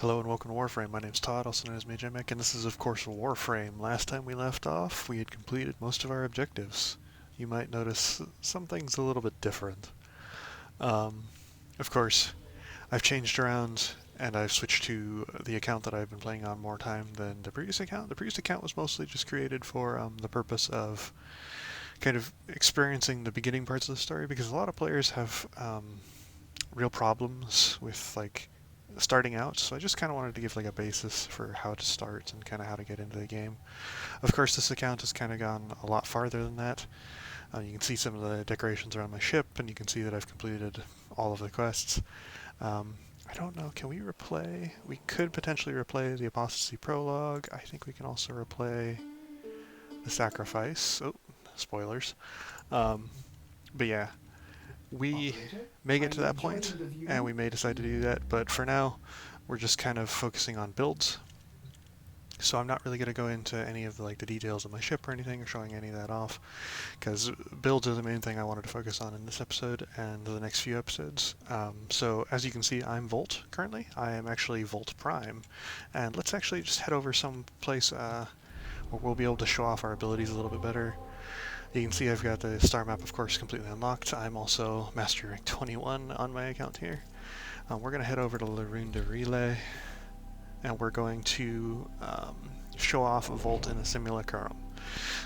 Hello and welcome to Warframe. My name's Todd, also known as Majemic, and this is of course Warframe. Last time we left off, we had completed most of our objectives. You might notice some things a little bit different. Um, of course, I've changed around and I've switched to the account that I've been playing on more time than the previous account. The previous account was mostly just created for the purpose of kind of experiencing the beginning parts of the story, because a lot of players have real problems with starting out, so I just kind of wanted to give like a basis for how to start and kind of how to get into the game. Of course, this account has kind of gone a lot farther than that. You can see some of the decorations around my ship, and you can see that I've completed all of the quests. I don't know, can we replay? We could potentially replay the Apostasy Prologue. I think we can also replay the Sacrifice. Oh, spoilers. Um, but yeah, we may get to that point, and we may decide to do that, but for now, we're just kind of focusing on builds. So I'm not really going to go into any of the details of my ship or anything, or showing any of that off, because builds are the main thing I wanted to focus on in this episode and the next few episodes. So as you can see, I'm Volt currently. I am actually Volt Prime, and let's actually just head over someplace where we'll be able to show off our abilities a little bit better. You can see I've got the star map, of course, completely unlocked. I'm also Master Rank 21 on my account here. We're going to head over to Laroon de Relay, and we're going to show off Volt in the Simulacrum.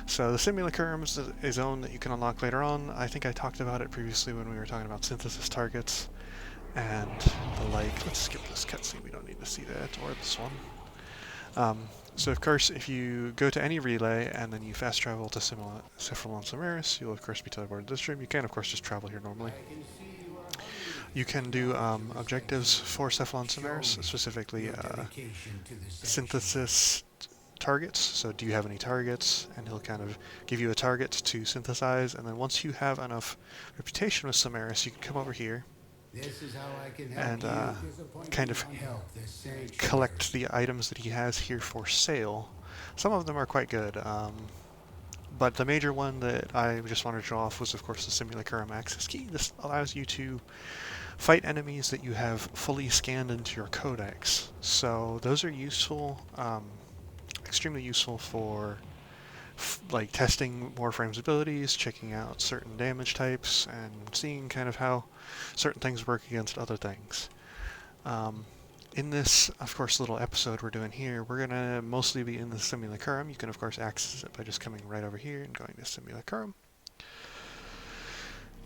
So the Simulacrum is a zone that you can unlock later on. I think I talked about it previously when we were talking about synthesis targets and the like. Let's skip this cutscene, we don't need to see that, or this one. So of course, if you go to any relay and then you fast travel to Cephalon Samaris, you'll of course be teleported to this room. You can of course just travel here normally. You can do objectives for Cephalon Samaris, specifically synthesis targets. So do you have any targets? And he'll kind of give you a target to synthesize, and then once you have enough reputation with Samaris, you can come over here and kind of collect the items that he has here for sale. Some of them are quite good, but the major one that I just wanted to show off was, of course, the Simulacrum Access Key. This allows you to fight enemies that you have fully scanned into your codex. So those are useful, extremely useful for testing Warframe's abilities, checking out certain damage types, and seeing kind of how certain things work against other things. In this, of course, little episode we're doing here, we're going to mostly be in the Simulacrum. You can, of course, access it by just coming right over here and going to Simulacrum.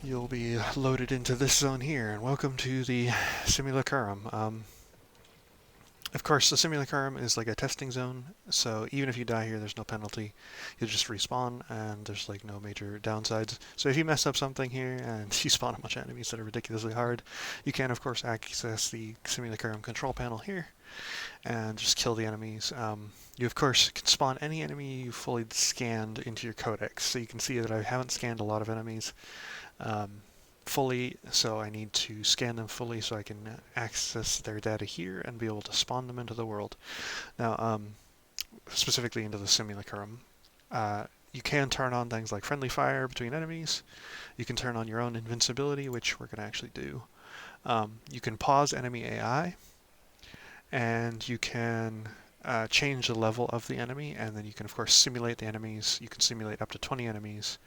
You'll be loaded into this zone here, and welcome to the Simulacrum. Of course, the Simulacrum is like a testing zone, so even if you die here, there's no penalty. You'll just respawn, and there's no major downsides. So if you mess up something here and you spawn a bunch of enemies that are ridiculously hard, you can, of course, access the Simulacrum control panel here and just kill the enemies. You, of course, can spawn any enemy you fully scanned into your codex. So you can see that I haven't scanned a lot of enemies fully, so I need to scan them fully so I can access their data here and be able to spawn them into the world. Now, specifically into the Simulacrum, you can turn on things like friendly fire between enemies. You can turn on your own invincibility, which we're going to actually do. You can pause enemy AI, and you can change the level of the enemy, and then you can, of course, simulate the enemies. You can simulate up to 20 enemies.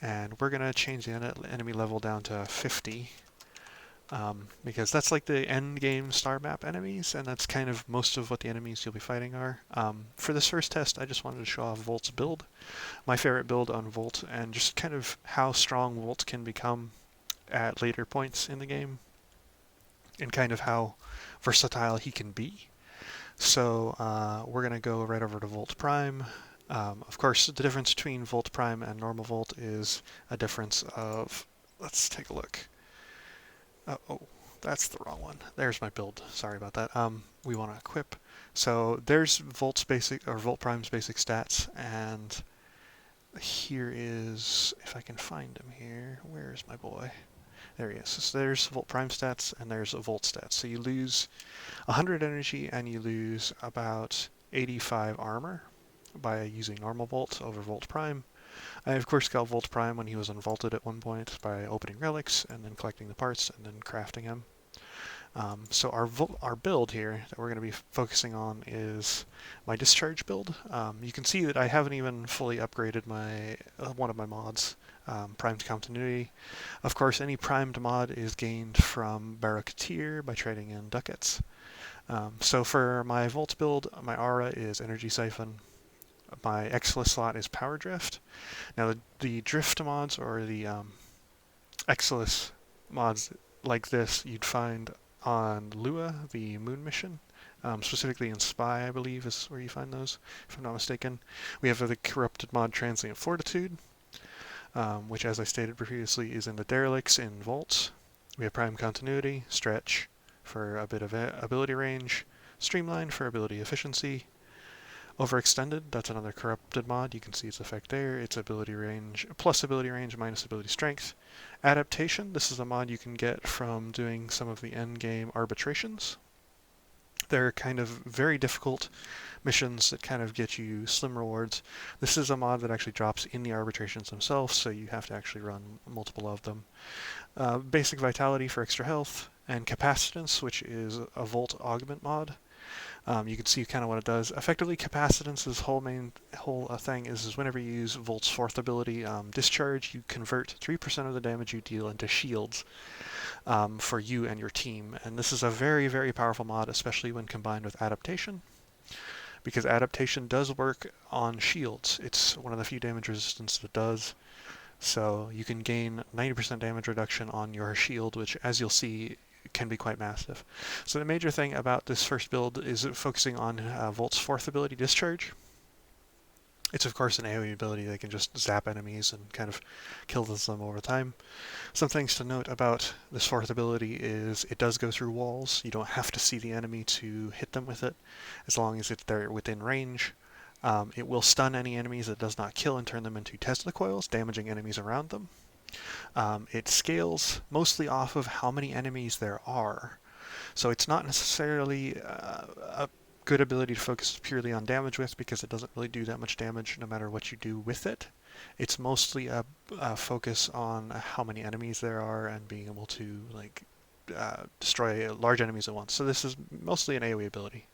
And we're going to change the enemy level down to 50, because that's like the end game star map enemies, and that's kind of most of what the enemies you'll be fighting are. For this first test, I just wanted to show off Volt's build, my favorite build on Volt, and just kind of how strong Volt can become at later points in the game, and kind of how versatile he can be. So we're going to go right over to Volt Prime. Of course, the difference between Volt Prime and normal Volt is a difference of, let's take a look. Oh, that's the wrong one. There's my build. Sorry about that. We want to equip. So there's Volt's basic, or Volt Prime's basic stats, and here is, if I can find him here, where is my boy? There he is. So there's Volt Prime stats, and there's Volt stats. So you lose 100 energy, and you lose about 85 armor by using normal Volt over Volt Prime. I of course got Volt Prime when he was unvaulted at one point by opening relics and then collecting the parts and then crafting him. So our build here that we're going to be focusing on is my discharge build. You can see that I haven't even fully upgraded my one of my mods, primed continuity. Of course, any primed mod is gained from Barracuteer by trading in ducats. So for my Volt build, my aura is Energy Siphon. My Exilus slot is Power Drift. Now the drift mods or the Exilus mods like this you'd find on Lua, the moon mission. Specifically in Spy, I believe, is where you find those, if I'm not mistaken. We have the corrupted mod Transient Fortitude, which, as I stated previously, is in the Derelicts in Vaults. We have Prime Continuity, Stretch for a bit of ability range, Streamline for ability efficiency, Overextended, that's another corrupted mod. You can see its effect there. It's ability range, plus ability range, minus ability strength. Adaptation, this is a mod you can get from doing some of the endgame arbitrations. They're kind of very difficult missions that kind of get you slim rewards. This is a mod that actually drops in the arbitrations themselves, so you have to actually run multiple of them. Basic Vitality for extra health, and Capacitance, which is a Volt augment mod. You can see kind of what it does. Effectively, Capacitance's whole thing is whenever you use Volt's fourth ability, Discharge, you convert 3% of the damage you deal into shields for you and your team. And this is a very, very powerful mod, especially when combined with Adaptation, because Adaptation does work on shields. It's one of the few damage resistance that does. So you can gain 90% damage reduction on your shield, which, as you'll see, can be quite massive. So the major thing about this first build is focusing on Volt's fourth ability, Discharge. It's of course an AoE ability that can just zap enemies and kind of kill them over time. Some things to note about this fourth ability is it does go through walls. You don't have to see the enemy to hit them with it, as long as they're within range. It will stun any enemies it does not kill and turn them into Tesla coils, damaging enemies around them. It scales mostly off of how many enemies there are. So it's not necessarily a good ability to focus purely on damage with, because it doesn't really do that much damage no matter what you do with it. It's mostly a focus on how many enemies there are and being able to destroy large enemies at once. So this is mostly an AoE ability.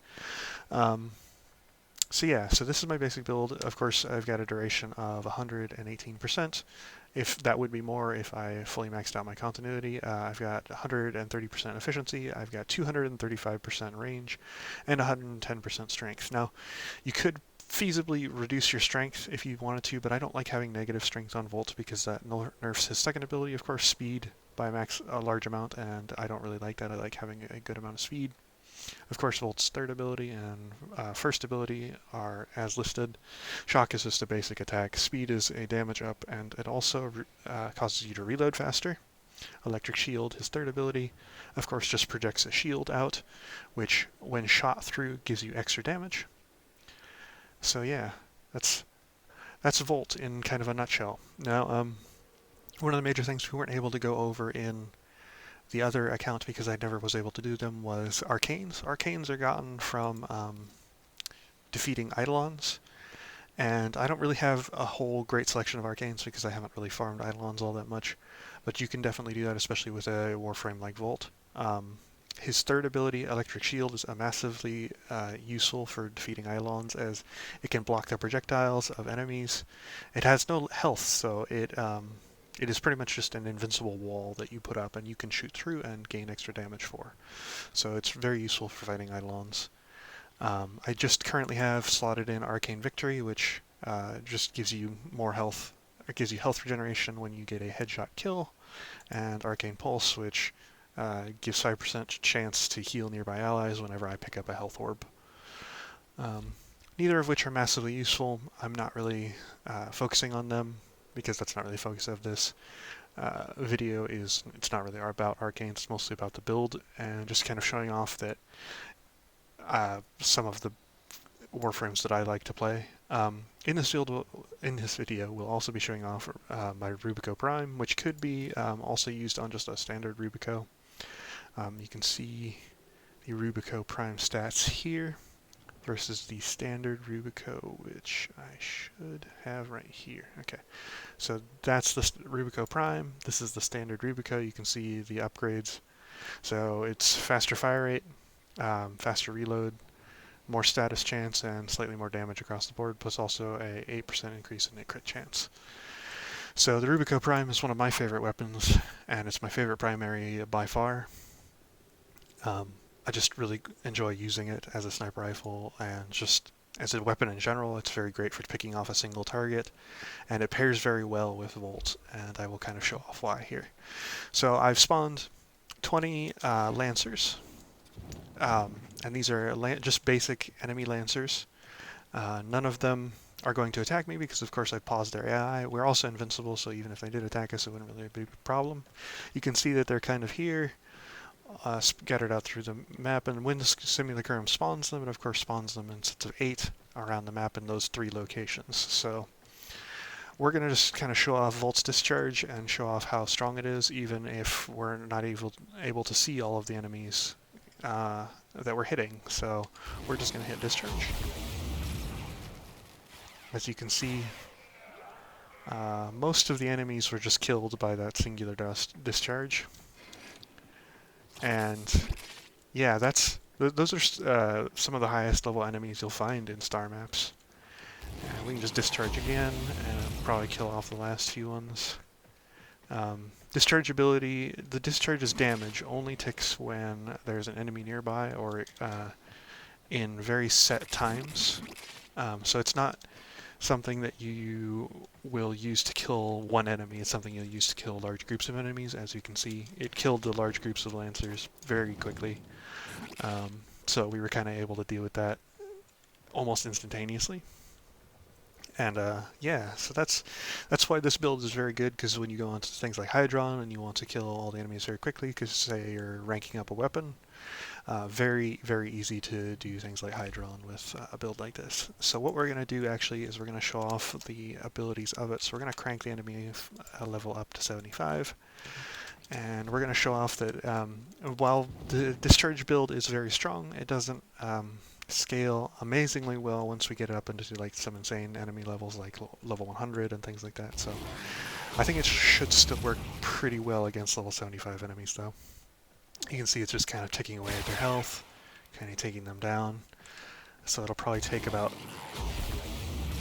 So this is my basic build. Of course, I've got a duration of 118%. If that would be more if I fully maxed out my continuity. I've got 130% efficiency, I've got 235% range, and 110% strength. Now, you could feasibly reduce your strength if you wanted to, but I don't like having negative strength on Volt because that nerfs his second ability, of course, speed by a large amount, and I don't really like that. I like having a good amount of speed. Of course, Volt's third ability and first ability are as listed. Shock is just a basic attack. Speed is a damage up, and it also causes you to reload faster. Electric Shield, his third ability, of course, just projects a shield out, which, when shot through, gives you extra damage. So yeah, that's Volt in kind of a nutshell. Now, one of the major things we weren't able to go over in the other account, because I never was able to do them, was Arcanes. Arcanes are gotten from defeating Eidolons, and I don't really have a whole great selection of Arcanes because I haven't really farmed Eidolons all that much, but you can definitely do that, especially with a Warframe like Volt. His third ability, Electric Shield, is massively useful for defeating Eidolons, as it can block the projectiles of enemies. It has no health, so it is pretty much just an invincible wall that you put up and you can shoot through and gain extra damage for. So it's very useful for fighting Eidolons. I just currently have slotted in Arcane Victory, which just gives you more health. It gives you health regeneration when you get a headshot kill, and Arcane Pulse, which gives 5% chance to heal nearby allies whenever I pick up a health orb. Neither of which are massively useful. I'm not really focusing on them, because that's not really the focus of this video. It's not really about Arcane, it's mostly about the build, and just kind of showing off that some of the Warframes that I like to play. In this video, we'll also be showing off my Rubico Prime, which could be also used on just a standard Rubico. You can see the Rubico Prime stats here versus the standard Rubico, which I should have right here. Okay, so that's the Rubico Prime. This is the standard Rubico. You can see the upgrades. So it's faster fire rate, faster reload, more status chance, and slightly more damage across the board, plus also a 8% increase in a crit chance. So the Rubico Prime is one of my favorite weapons, and it's my favorite primary by far. I just really enjoy using it as a sniper rifle, and just as a weapon in general. It's very great for picking off a single target, and it pairs very well with Volt, and I will kind of show off why here. So I've spawned 20 Lancers, and these are just basic enemy Lancers. None of them are going to attack me because, of course, I paused their AI. We're also invincible, so even if they did attack us, it wouldn't really be a problem. You can see that they're kind of here, scattered out through the map, and when the Simulacrum spawns them, it of course spawns them in sets of 8 around the map in those 3 locations. So we're going to just kind of show off Volt's discharge and show off how strong it is, even if we're not able to see all of the enemies that we're hitting. So we're just going to hit discharge. As you can see, most of the enemies were just killed by that singular discharge. And yeah, those are some of the highest level enemies you'll find in star maps. And we can just discharge again and probably kill off the last few ones. Discharge ability, the discharge's damage only ticks when there's an enemy nearby or in very set times. So it's not something that you will use to kill one enemy. It's something you'll use to kill large groups of enemies. As you can see, it killed the large groups of Lancers very quickly. So we were kind of able to deal with that almost instantaneously. And yeah, so that's why this build is very good, because when you go into things like Hydron and you want to kill all the enemies very quickly, because say you're ranking up a weapon, very, very easy to do things like Hydron with a build like this. So what we're going to do actually is we're going to show off the abilities of it. So we're going to crank the enemy level up to 75. And we're going to show off that while the discharge build is very strong, it doesn't scale amazingly well once we get it up into like some insane enemy levels like level 100 and things like that. So I think it should still work pretty well against level 75 enemies though. You can see it's just kind of ticking away at their health, kind of taking them down. So it'll probably take about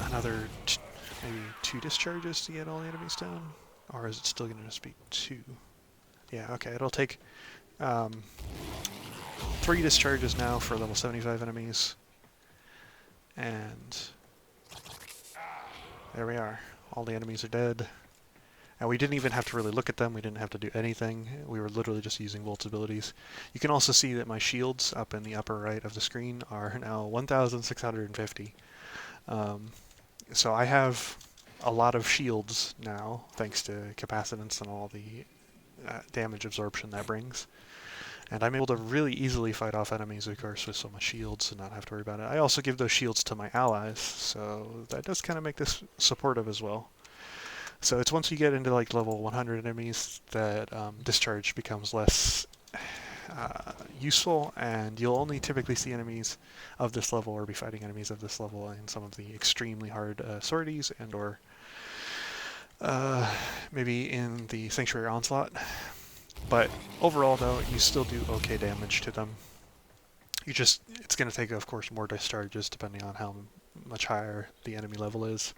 another maybe 2 discharges to get all the enemies down. Or is it still going to just be 2? Yeah, okay, it'll take 3 discharges now for level 75 enemies. And there we are. All the enemies are dead. And we didn't even have to really look at them. We didn't have to do anything. We were literally just using Volt's abilities. You can also see that my shields up in the upper right of the screen are now 1,650. So I have a lot of shields now, thanks to capacitance and all the damage absorption that brings. And I'm able to really easily fight off enemies, of course, with so much shields and not have to worry about it. I also give those shields to my allies, so that does kind of make this supportive as well. So it's once you get into like level 100 enemies that discharge becomes less useful, and you'll only typically see enemies of this level or be fighting enemies of this level in some of the extremely hard sorties and or maybe in the Sanctuary Onslaught. But overall though, you still do okay damage to them. It's going to take, of course, more discharges depending on how much higher the enemy level is.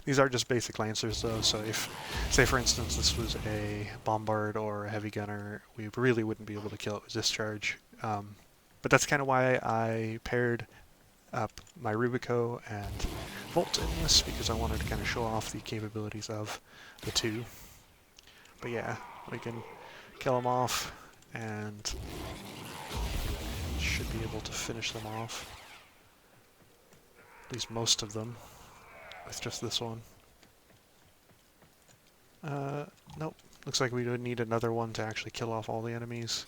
These are just basic Lancers though, so if, say for instance, this was a Bombard or a Heavy Gunner, we really wouldn't be able to kill it with discharge. But that's kind of why I paired up my Rubico and Volt in this, because I wanted to kind of show off the capabilities of the two. But yeah, we can kill them off and should be able to finish them off. At least most of them. With just this one. Nope. Looks like we would need another one to actually kill off all the enemies.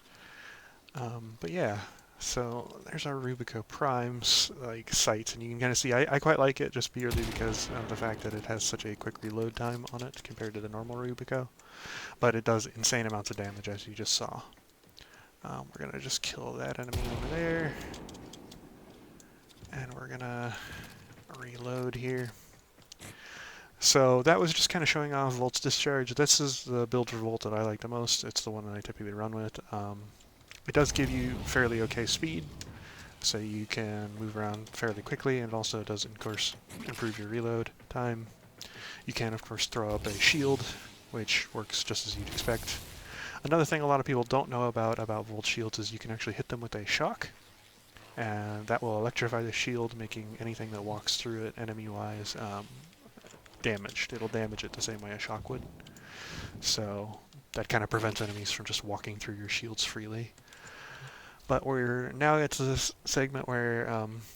But yeah, so there's our Rubico Prime's sight, and you can kind of see I quite like it just purely because of the fact that it has such a quick reload time on it compared to the normal Rubico. But it does insane amounts of damage, as you just saw. We're gonna just kill that enemy over there, and we're gonna reload here. So that was just kind of showing off Volt's discharge. This is the build for Volt that I like the most. It's the one that I typically run with. It does give you fairly okay speed, so you can move around fairly quickly, and it also does, of course, improve your reload time. You can, of course, throw up a shield, which works just as you'd expect. Another thing a lot of people don't know about Volt shields is you can actually hit them with a shock, and that will electrify the shield, making anything that walks through it, enemy-wise, damaged. It'll damage it the same way a shock would. So that kind of prevents enemies from just walking through your shields freely. But we're now at this segment where,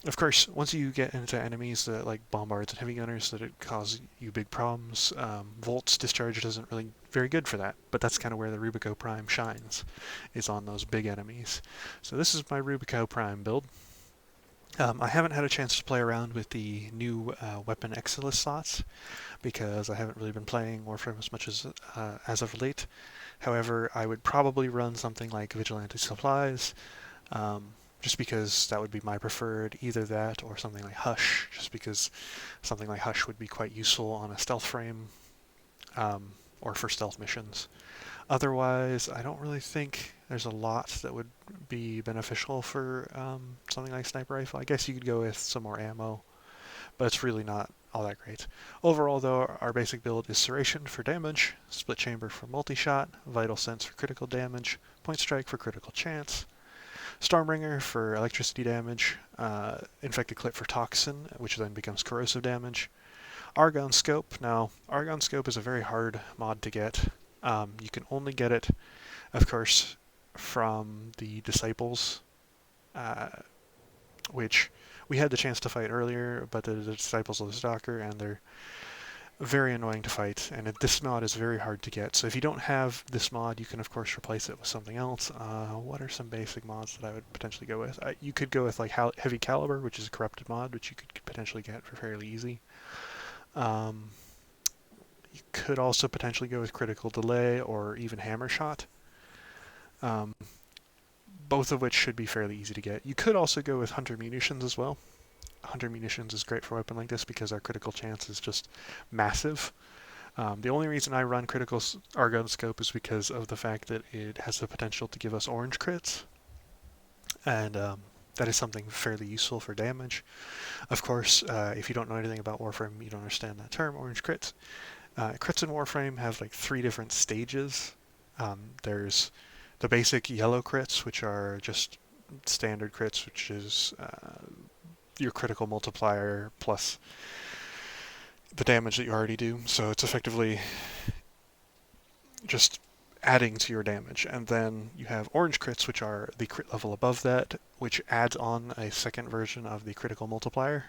of course, once you get into enemies that like bombards and heavy gunners that it cause you big problems, Volt's discharge isn't really very good for that. But that's kind of where the Rubico Prime shines, is on those big enemies. So this is my Rubico Prime build. I haven't had a chance to play around with the new weapon Exilus slots because I haven't really been playing Warframe as much as of late. However, I would probably run something like Vigilante Supplies, just because that would be my preferred, either that or something like Hush, just because something like Hush would be quite useful on a stealth frame, or for stealth missions. Otherwise, I don't really think there's a lot that would be beneficial for something like Sniper Rifle. I guess you could go with some more ammo, but it's really not all that great. Overall, though, our basic build is Serration for damage, Split Chamber for multi-shot, Vital Sense for critical damage, Point Strike for critical chance, Stormbringer for electricity damage, Infected Clip for toxin, which then becomes corrosive damage, Argon Scope. Now, Argon Scope is a very hard mod to get. You can only get it, of course, from the Disciples, which we had the chance to fight earlier, but they're the Disciples of the Stalker, and they're very annoying to fight, and this mod is very hard to get. So if you don't have this mod, you can of course replace it with something else. What are some basic mods that I would potentially go with? You could go with like Heavy Caliber, which is a corrupted mod, which you could potentially get for fairly easy. You could also potentially go with Critical Delay or even Hammer Shot, both of which should be fairly easy to get. You could also go with Hunter Munitions as well. Hunter Munitions is great for a weapon like this because our critical chance is just massive. The only reason I run Critical Argon Scope is because of the fact that it has the potential to give us orange crits, and that is something fairly useful for damage. Of course, if you don't know anything about Warframe, you don't understand that term, orange crits. Crits in Warframe have like 3 different stages. There's the basic yellow crits, which are just standard crits, which is your critical multiplier plus the damage that you already do. So it's effectively just adding to your damage. And then you have orange crits, which are the crit level above that, which adds on a second version of the critical multiplier.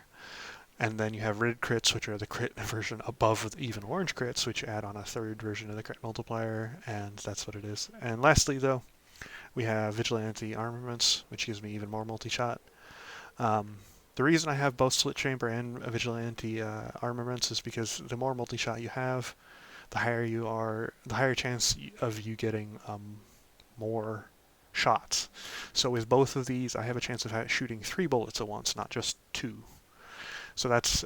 And then you have red crits, which are the crit version above even orange crits, which add on a third version of the crit multiplier, and that's what it is. And lastly, though, we have Vigilante Armaments, which gives me even more multi-shot. The reason I have both Split Chamber and Vigilante Armaments is because the more multi-shot you have, the higher chance of you getting more shots. So with both of these, I have a chance of shooting 3 bullets at once, not just 2. So that's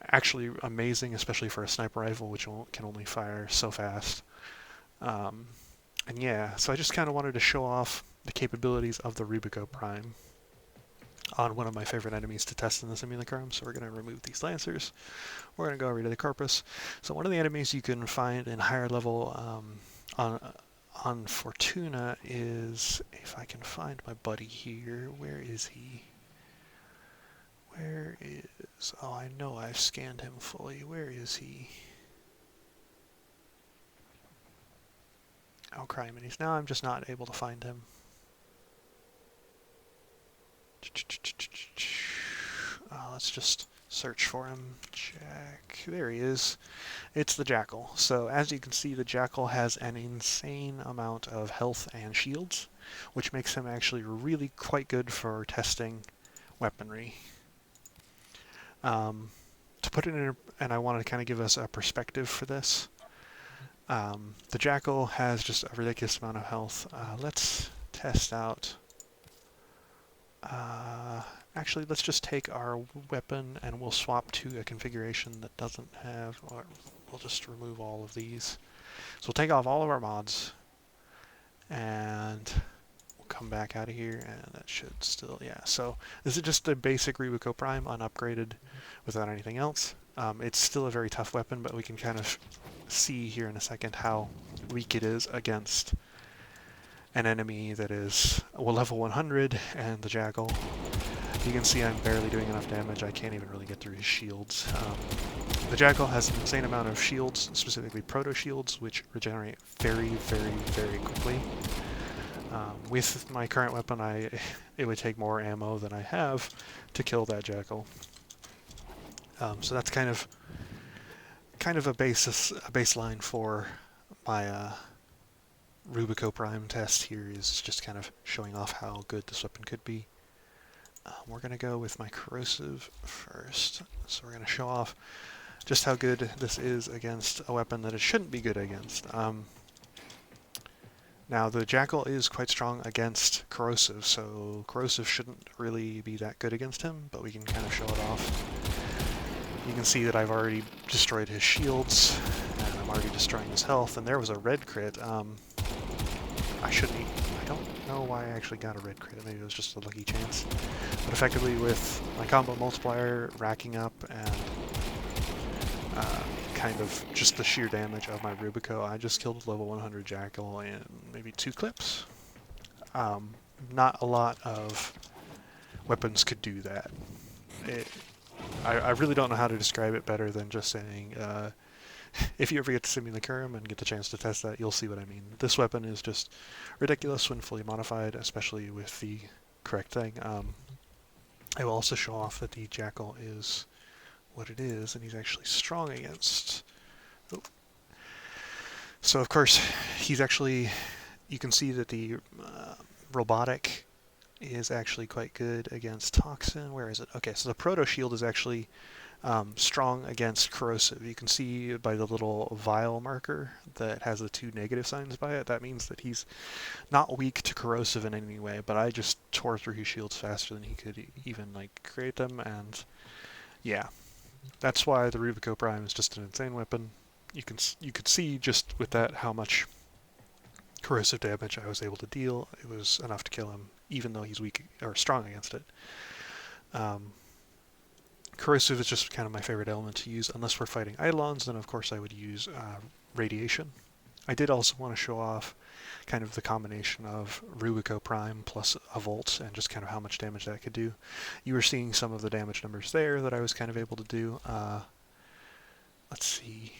actually amazing, especially for a sniper rifle, which can only fire so fast. And yeah, so I just kind of wanted to show off the capabilities of the Rubico Prime on one of my favorite enemies to test in the Simulacrum. So we're going to remove these Lancers. We're going to go over to the Corpus. So one of the enemies you can find in higher level on Fortuna is, if I can find my buddy here, where is he? Where is... Oh, I know I've scanned him fully. Where is he? Oh, Criminies. Now I'm just not able to find him. Let's just search for him. Jack. There he is. It's the Jackal. So as you can see, the Jackal has an insane amount of health and shields, which makes him actually really quite good for testing weaponry. To put it in, and I wanted to kind of give us a perspective for this. The Jackal has just a ridiculous amount of health. Let's test out. Actually, let's just take our weapon and we'll swap to a configuration that doesn't have, or we'll just remove all of these. So we'll take off all of our mods and we'll come back out of here, and that should still, yeah. So this is just a basic Rubico Prime, unupgraded, without anything else. It's still a very tough weapon, but we can kind of see here in a second how weak it is against an enemy that is, well, level 100, and the Jackal. You can see I'm barely doing enough damage. I can't even really get through his shields. The Jackal has an insane amount of shields, specifically proto shields, which regenerate very, very, very quickly. With my current weapon, it would take more ammo than I have to kill that Jackal. So that's kind of a baseline for my Rubico Prime test here, is just kind of showing off how good this weapon could be. We're going to go with my corrosive first, so we're going to show off just how good this is against a weapon that it shouldn't be good against. Now, the Jackal is quite strong against corrosive, so corrosive shouldn't really be that good against him, but we can kind of show it off. You can see that I've already destroyed his shields, and I'm already destroying his health, and there was a red crit. I don't know why I actually got a red crit, maybe it was just a lucky chance. But effectively with my combo multiplier racking up and kind of just the sheer damage of my Rubico, I just killed a level 100 Jackal in maybe 2 clips. Not a lot of weapons could do that. I really don't know how to describe it better than just saying, if you ever get to Simulacrum and get the chance to test that, you'll see what I mean. This weapon is just ridiculous when fully modified, especially with the correct thing. I will also show off that the Jackal is what it is, and he's actually strong against... Oh. So of course, he's actually... You can see that the robotic is actually quite good against Toxin. Where is it? Okay, so the Proto Shield is actually strong against corrosive. You can see by the little vial marker that has the 2 negative signs by it. That means that he's not weak to corrosive in any way, but I just tore through his shields faster than he could even create them, and yeah. That's why the Rubico Prime is just an insane weapon. You could see just with that how much corrosive damage I was able to deal. It was enough to kill him, even though he's weak or strong against it. Corrosive is just kind of my favorite element to use, unless we're fighting Eidolons, then of course I would use Radiation. I did also want to show off kind of the combination of Rubico Prime plus a Volt, and just kind of how much damage that could do. You were seeing some of the damage numbers there that I was kind of able to do. Let's see.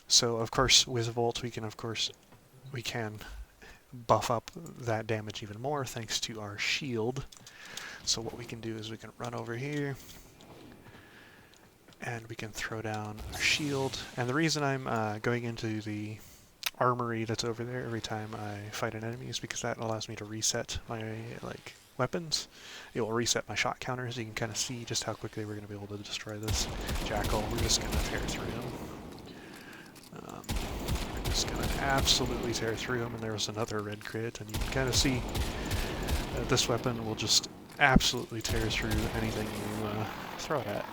So of course with Volt we can buff up that damage even more thanks to our shield. So what we can do is we can run over here, and we can throw down our shield. And the reason I'm going into the armory that's over there every time I fight an enemy is because that allows me to reset my weapons. It will reset my shot counters. You can kind of see just how quickly we're going to be able to destroy this Jackal. We're just going to tear through him. We're just going to absolutely tear through him, and there was another red crit, and you can kind of see that this weapon will just absolutely tear through anything you throw it at.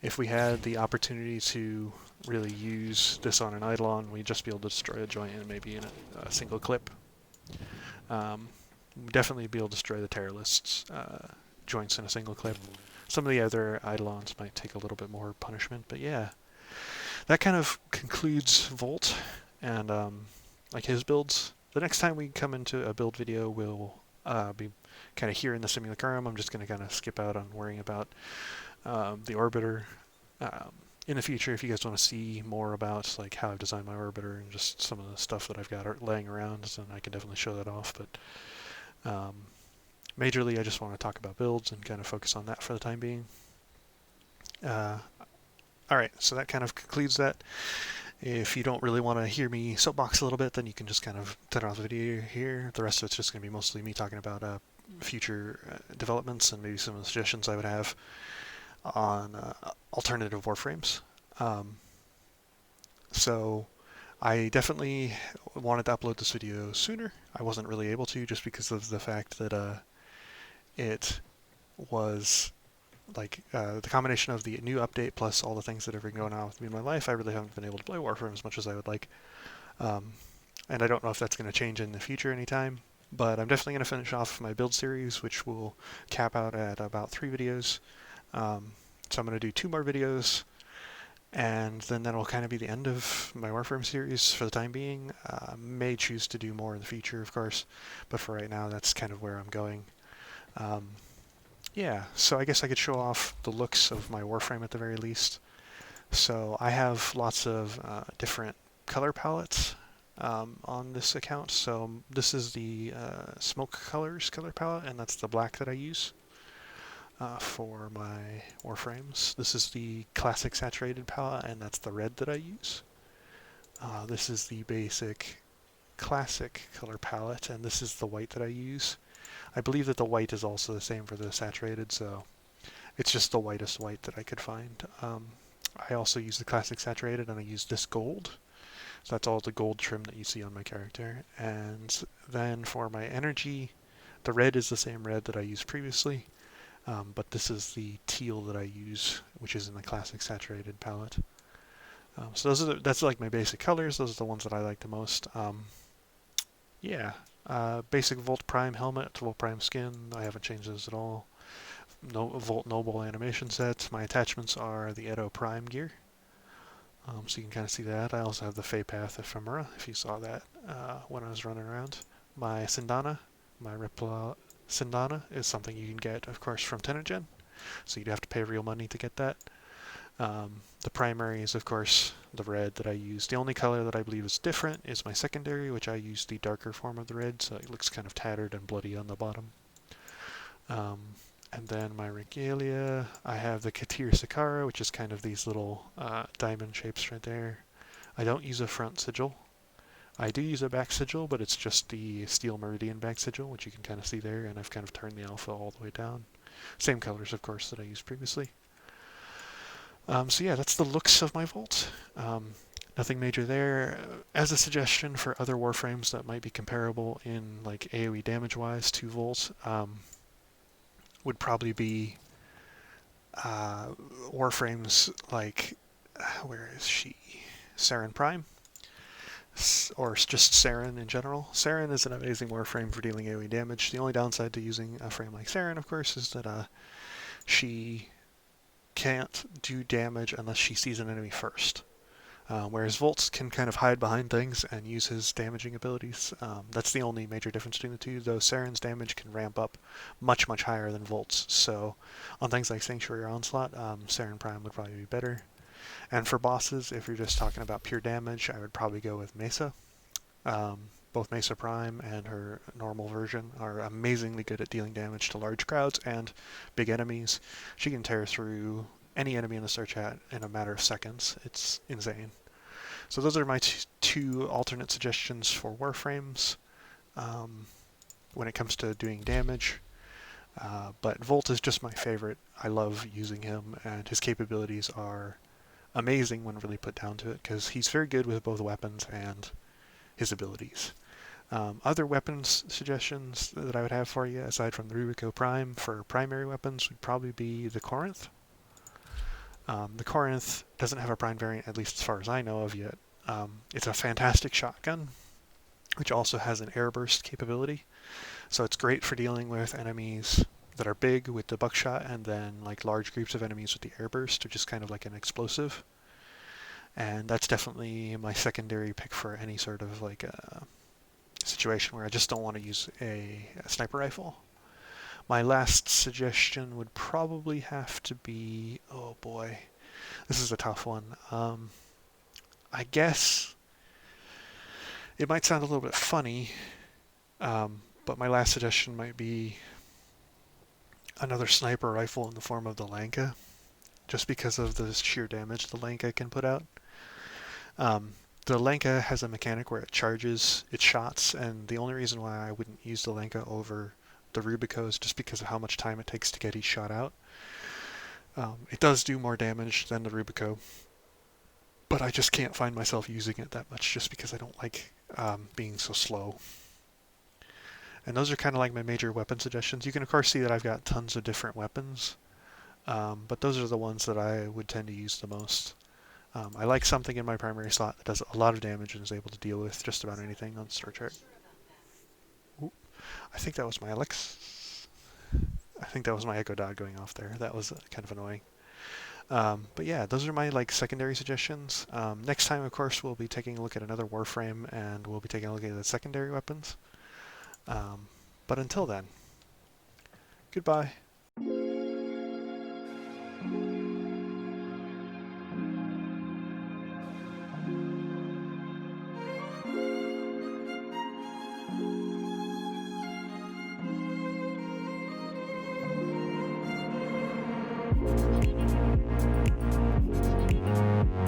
If we had the opportunity to really use this on an Eidolon, we'd just be able to destroy a joint in maybe in a single clip. We'd definitely be able to destroy the Terrorist's joints in a single clip. Some of the other Eidolons might take a little bit more punishment, but yeah. That kind of concludes Volt and his builds. The next time we come into a build video, we'll be kind of here in the Simulacrum. I'm just going to kind of skip out on worrying about the orbiter. In the future, if you guys want to see more about how I've designed my orbiter and just some of the stuff that I've got laying around, then I can definitely show that off. But majorly, I just want to talk about builds and kind of focus on that for the time being. Alright, so that kind of concludes that. If you don't really want to hear me soapbox a little bit, then you can just kind of turn off the video here. The rest of it's just going to be mostly me talking about future developments and maybe some of the suggestions I would have on alternative Warframes. So I definitely wanted to upload this video sooner. I wasn't really able to just because of the fact that it was the combination of the new update plus all the things that have been going on with me in my life. I really haven't been able to play Warframe as much as I would like. and I don't know if that's going to change in the future anytime, but I'm definitely going to finish off my build series, which will cap out at about 3 videos. So I'm going to do 2 more videos, and then that'll kind of be the end of my Warframe series for the time being. May choose to do more in the future, of course, but for right now, that's kind of where I'm going. Yeah, so I guess I could show off the looks of my Warframe at the very least. So I have lots of different color palettes on this account. So this is the Smoke Colors color palette, and that's the black that I use for my Warframes. This is the Classic Saturated palette, and that's the red that I use. This is the basic Classic color palette, and this is the white that I use. I believe that the white is also the same for the saturated, so it's just the whitest white that I could find. I also use the Classic Saturated, and I use this gold. So that's all the gold trim that you see on my character. And then for my energy, the red is the same red that I used previously, but this is the teal that I use, which is in the Classic Saturated palette. So that's like my basic colors. Those are the ones that I like the most. Yeah, basic Volt Prime helmet, Volt Prime skin. I haven't changed those at all. No Volt Noble animation set. My attachments are the Edo Prime gear. So you can kind of see that. I also have the Fey Path Ephemera, if you saw that when I was running around. My Sindana, my Ripla Sindana, is something you can get, of course, from Tenogen. So you'd have to pay real money to get that. The primary is, of course, the red that I use. The only color that I believe is different is my secondary, which I use the darker form of the red, so it looks kind of tattered and bloody on the bottom. And then my regalia, I have the Katir Sakara, which is kind of these little diamond shapes right there. I don't use a front sigil. I do use a back sigil, but it's just the Steel Meridian back sigil, which you can kind of see there, and I've kind of turned the alpha all the way down. Same colors, of course, that I used previously. So yeah, that's the looks of my vault. Nothing major there. As a suggestion for other Warframes that might be comparable in like AoE damage-wise to Volt, would probably be Warframes like, where is she? Saren Prime? Or just Saren in general. Saren is an amazing Warframe for dealing AoE damage. The only downside to using a frame like Saren, of course, is that she can't do damage unless she sees an enemy first. Whereas Volts can kind of hide behind things and use his damaging abilities. That's the only major difference between the two, though Saren's damage can ramp up much, much higher than Volts. So on things like Sanctuary or Onslaught, Saren Prime would probably be better. And for bosses, if you're just talking about pure damage, I would probably go with Mesa. Both Mesa Prime and her normal version are amazingly good at dealing damage to large crowds and big enemies. She can tear through any enemy in the Star Chat in a matter of seconds. It's insane. So those are my two alternate suggestions for Warframes when it comes to doing damage. But Volt is just my favorite. I love using him, and his capabilities are amazing when really put down to it, because he's very good with both weapons and his abilities. Other weapons suggestions that I would have for you, aside from the Rubico Prime for primary weapons, would probably be the Corinth. The Corinth doesn't have a prime variant, at least as far as I know of yet. It's a fantastic shotgun, which also has an air burst capability. So it's great for dealing with enemies that are big with the buckshot, and then like large groups of enemies with the air burst, which is kind of like an explosive. And that's definitely my secondary pick for any sort of like a situation where I just don't want to use a sniper rifle. My last suggestion would probably have to be, oh boy, this is a tough one. I guess it might sound a little bit funny, but my last suggestion might be another sniper rifle in the form of the Lanka, just because of the sheer damage the Lanka can put out. The Lanka has a mechanic where it charges its shots, and the only reason why I wouldn't use the Lanka over the Rubico is just because of how much time it takes to get each shot out. It does do more damage than the Rubico, but I just can't find myself using it that much just because I don't like being so slow. And those are kind of like my major weapon suggestions. You can of course see that I've got tons of different weapons, but those are the ones that I would tend to use the most. I like something in my primary slot that does a lot of damage and is able to deal with just about anything on Star Trek. Ooh, I think that was my Alex. I think that was my Echo Dot going off there. That was kind of annoying. But yeah, those are my like secondary suggestions. Next time, of course, we'll be taking a look at another Warframe, and we'll be taking a look at the secondary weapons. But until then, goodbye.